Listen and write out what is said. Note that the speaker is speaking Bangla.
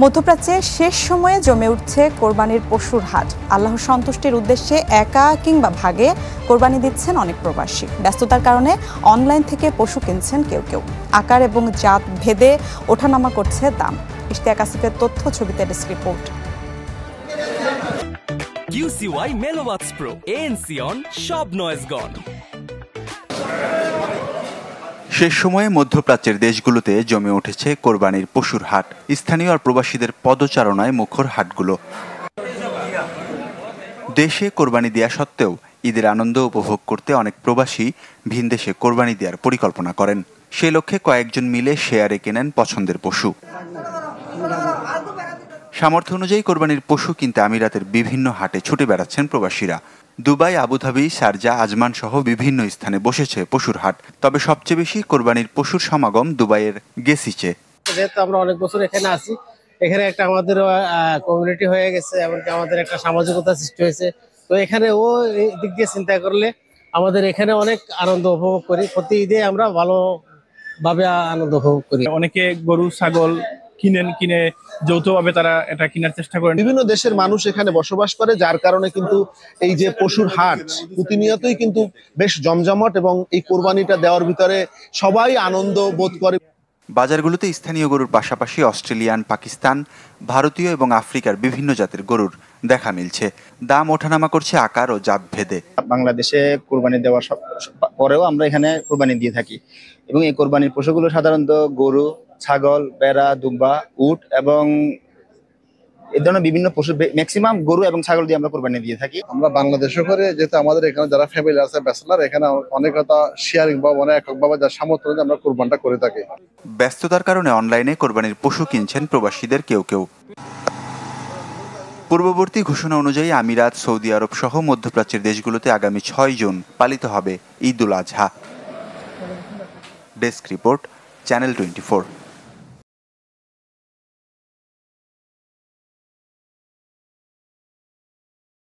মধ্যপ্রাচ্যে শেষ সময়ে জমে উঠছে কোরবানির পশুর হাট। আল্লাহর সন্তুষ্টির উদ্দেশ্যে একা কিংবা ভাগে কোরবানি দিচ্ছেন অনেক প্রবাসী। ব্যস্ততার কারণে অনলাইন থেকে পশু কিনছেন কেউ কেউ। আকার এবং জাত ভেদে ওঠানামা করছে দাম। ইশতিয়াক আসিফের তথ্য, ছবিতে desk report. QCY Melowax Pro ANC on সব নয়েজ গন। শেষ সময়ে মধ্যপ্রাচ্যের দেশগুলোতে জমে উঠেছে কোরবানির পশুর হাট। স্থানীয় আর প্রবাসীদের পদচারণায় মুখর হাটগুলো। দেশে কোরবানি দেয়া সত্ত্বেও ঈদের আনন্দ উপভোগ করতে অনেক প্রবাসী ভিনদেশে কোরবানি দেওয়ার পরিকল্পনা করেন। সে লক্ষ্যে কয়েকজন মিলে শেয়ারে কেনেন পছন্দের পশু। সামর্থ্য অনুযায়ী কোরবানির পশু কিনতে আমিরাতের বিভিন্ন হাটে ছুটে বেড়াচ্ছেন প্রবাসীরা। দুবাই, আবুধাবি, শারজা, আজমান সহ বিভিন্ন স্থানে বসেছে পশুর হাট। তবে সবচেয়ে বেশি কোরবানির পশুর সমাগম দুবাইয়ের গেসিচে। যেহেতু আমরা অনেক বছর এখানে আছি, এখানে একটা আমাদের কমিউনিটি হয়ে গেছে, এমনকি আমাদের একটা সামাজিকতা সৃষ্টি হয়েছে। তো এখানে ও দিক দিয়ে চিন্তা করলে আমাদের এখানে অনেক আনন্দ উপভোগ করি। প্রতি ঈদে আমরা ভালোভাবে আনন্দ উপভোগ করি। অনেকে গরু ছাগল কিনে যৌথভাবে তারা এটা কেনার চেষ্টা করেন। বিভিন্ন দেশের মানুষ এখানে বসবাস করে, যার কারণে কিন্তু এই যে পশুর হাট প্রতিনিয়তই কিন্তু বেশ জমজমাট, এবং এই কোরবানিটা দেওয়ার ভিতরে সবাই আনন্দ বোধ করে। বাজারগুলোতে স্থানীয় গরুর পাশাপাশি অস্ট্রেলিয়ান, পাকিস্তান, ভারতীয় এবং আফ্রিকার বিভিন্ন জাতের গরুর দেখা মিলছে। দাম ওঠানামা করছে আকার ও জাত ভেদে। বাংলাদেশে কোরবানি দেওয়ার পরেও আমরা এখানে কোরবানি দিয়ে থাকি, এবং এই কোরবানির পশুগুলো সাধারণত গরু, ছাগল, বেড়া, দুম্বা, উট এবং এই ধরনের বিভিন্ন পশু, ম্যাক্সিমাম গরু এবং ছাগল দিয়ে আমরা কোরবানি দিয়ে থাকি। আমরা বাংলাদেশে করে, যেহেতু আমাদের এখানে যারা ফ্যামিলি আছে ব্যাচেলার, এখানে অনেক কথা শেয়ারিং বা অনেক এককভাবে যার সামর্থ্য অনুযায়ী আমরা কোরবানটা করে থাকি। ব্যস্ততার কারণে অনলাইনে কোরবানির পশু কিনছেন প্রবাসীদের কেউ কেউ। পূর্ববর্তী ঘোষণা অনুযায়ী আমিরাত, সৌদি আরব সহ মধ্যপ্রাচ্যের দেশগুলোতে আগামী 6 জুন পালিত হবে Eid ul Adha. Desk report, channel 24।